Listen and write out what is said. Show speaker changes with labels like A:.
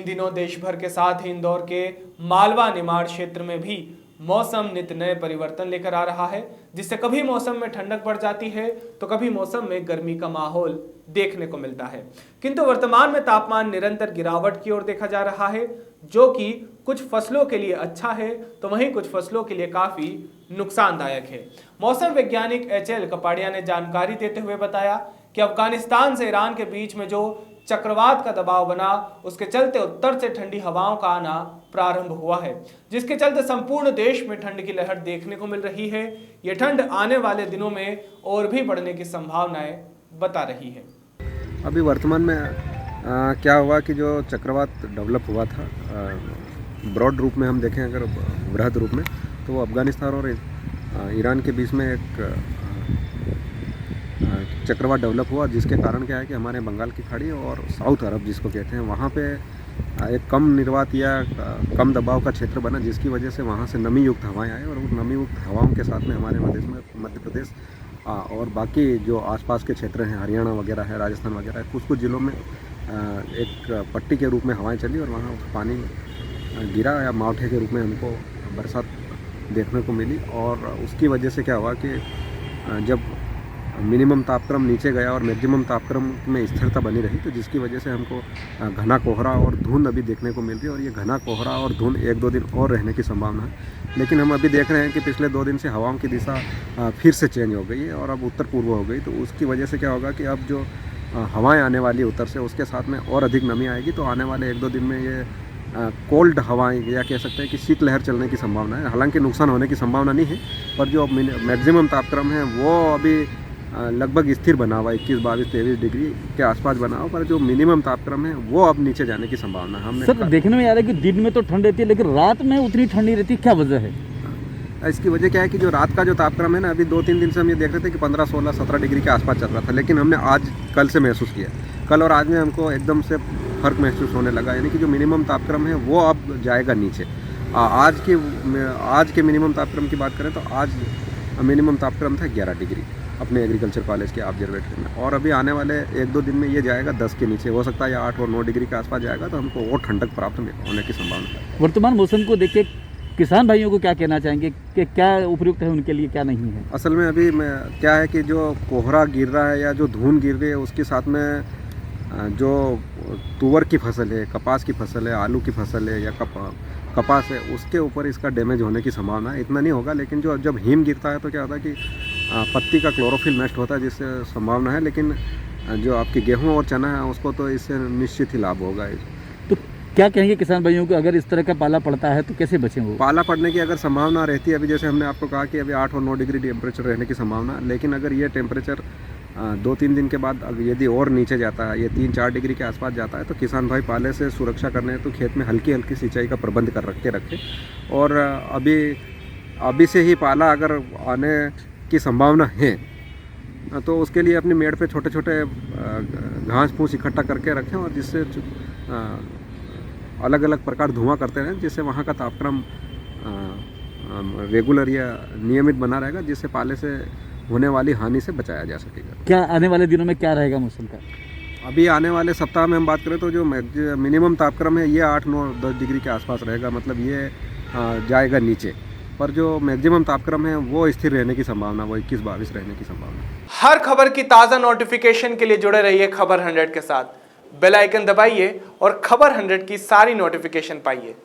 A: इन दिनों देश भर के साथ ही इंदौर के मालवा निमाड़ क्षेत्र में भी मौसम नित नए परिवर्तन लेकर आ रहा है, जिससे कभी मौसम में ठंडक बढ़ जाती है तो कभी मौसम में गर्मी का माहौल देखने को मिलता है। किंतु वर्तमान में तापमान निरंतर गिरावट की ओर देखा जा रहा है, जो कि कुछ फसलों के लिए अच्छा है तो वहीं कुछ फसलों के लिए काफी नुकसानदायक है। मौसम वैज्ञानिक एच.एल. कपाड़िया ने जानकारी देते हुए बताया कि अफगानिस्तान से ईरान के बीच में जो चक्रवात का दबाव बना, उसके चलते उत्तर से ठंडी हवाओं का आना प्रारंभ हुआ है, जिसके चलते संपूर्ण देश में ठंड की लहर देखने को मिल रही है। ये ठंड आने वाले दिनों में और भी बढ़ने की संभावनाएं बता रही है।
B: अभी वर्तमान में क्या हुआ कि जो चक्रवात डेवलप हुआ था ब्रॉड रूप में हम देखें, अगर वृहद रूप में, तो वो अफगानिस्तान और ईरान के बीच में एक चक्रवात डेवलप हुआ, जिसके कारण क्या है कि हमारे बंगाल की खाड़ी और साउथ अरब जिसको कहते हैं, वहाँ पे एक कम निर्वात या कम दबाव का क्षेत्र बना, जिसकी वजह से वहाँ से नमी युक्त हवाएं आई और उस नमी युक्त हवाओं के साथ में हमारे मध्य प्रदेश और बाकी जो आसपास के क्षेत्र हैं, हरियाणा वगैरह है, राजस्थान वगैरह है, कुछ कुछ ज़िलों में एक पट्टी के रूप में हवाएं चली और वहाँ पानी गिरा या मावठे के रूप में हमको बरसात देखने को मिली। और उसकी वजह से क्या हुआ कि जब मिनिमम तापक्रम नीचे गया और मैक्सिमम तापक्रम में स्थिरता बनी रही, तो जिसकी वजह से हमको घना कोहरा और धुंध अभी देखने को मिल रही है और ये घना कोहरा और धुंध एक दो दिन और रहने की संभावना है। लेकिन हम अभी देख रहे हैं कि पिछले 2 दिन से हवाओं की दिशा फिर से चेंज हो गई है और अब उत्तर पूर्व हो गई, तो उसकी वजह से क्या होगा कि अब जो हवाएं आने वाली उत्तर से, उसके साथ में और अधिक नमी आएगी, तो आने वाले 1-2 दिन में ये कोल्ड हवाएं या कह सकते हैं कि शीतलहर चलने की संभावना है। हालांकि नुकसान होने की संभावना नहीं है, पर जो मैक्सिमम तापक्रम है वो अभी लगभग स्थिर बना हुआ 21, 22, 23 डिग्री के आसपास बना हुआ, पर जो मिनिमम तापक्रम है वो अब नीचे जाने की संभावना है। हमने
C: सर देखने में आ रहा है कि दिन में तो ठंड रहती है लेकिन रात में उतनी ठंड नहीं रहती, क्या वजह है?
B: इसकी वजह क्या है कि जो रात का जो तापक्रम है ना, अभी 2-3 दिन से हम ये देख रहे थे कि 15, 16, 17 डिग्री के आसपास चल रहा था, लेकिन हमने कल से महसूस किया, कल और आज में हमको एकदम से फर्क महसूस होने लगा, यानी कि जो मिनिमम तापक्रम है वो अब जाएगा नीचे। आज के मिनिमम तापक्रम की बात करें तो आज मिनिमम तापक्रम था 11 डिग्री अपने एग्रीकल्चर कॉलेज के ऑब्जर्वेटरी में, और अभी आने वाले 1-2 दिन में ये जाएगा 10 के नीचे, हो सकता है या 8 और 9 डिग्री के आसपास जाएगा, तो हमको और ठंडक प्राप्त होने की संभावना है।
C: वर्तमान मौसम को देख के किसान भाइयों को क्या कहना चाहेंगे कि क्या उपयुक्त है उनके लिए, क्या नहीं है?
B: असल में अभी क्या है कि जो कोहरा गिर रहा है या जो धुंध गिर रही है, उसके साथ में जो तुअर की फसल है, कपास की फसल है, आलू की फसल है या कपास है, उसके ऊपर इसका डैमेज होने की संभावना है। इतना नहीं होगा, लेकिन जब हिम गिरता है तो क्या होता है कि पत्ती का क्लोरोफिल नष्ट होता है, जिससे संभावना है, लेकिन जो आपकी गेहूं और चना है उसको तो इससे निश्चित ही लाभ होगा।
C: तो क्या कहेंगे किसान भाइयों को, अगर इस तरह का पाला पड़ता है तो कैसे बचें वो?
B: पाला पड़ने की अगर संभावना रहती है, अभी जैसे हमने आपको कहा कि अभी 8 और 9 डिग्री टेम्परेचर रहने की संभावना, लेकिन अगर ये टेम्परेचर 2-3 दिन के बाद यदि और नीचे जाता है, ये 3-4 डिग्री के आसपास जाता है, तो किसान भाई पाले से सुरक्षा करने तो खेत में हल्की हल्की सिंचाई का प्रबंध कर रखें। और अभी से ही पाला अगर आने की संभावना है तो उसके लिए अपनी मेड़ पे छोटे छोटे घास फूस इकट्ठा करके रखें, और जिससे अलग अलग प्रकार धुआं करते रहें, जिससे वहाँ का तापक्रम रेगुलर या नियमित बना रहेगा, जिससे पाले से होने वाली हानि से बचाया जा सकेगा।
C: क्या आने वाले दिनों में क्या रहेगा मौसम का?
B: अभी आने वाले सप्ताह में हम बात करें तो जो मिनिमम तापक्रम है ये 8, 9, 10 डिग्री के आसपास रहेगा, मतलब ये जाएगा नीचे, पर जो मैक्सिमम तापक्रम है वो स्थिर रहने की संभावना, वो 21-22 रहने की संभावना।
A: हर खबर की ताज़ा नोटिफिकेशन के लिए जुड़े रहिए खबर 100 के साथ। बेल आइकन दबाइए और खबर 100 की सारी नोटिफिकेशन पाइए।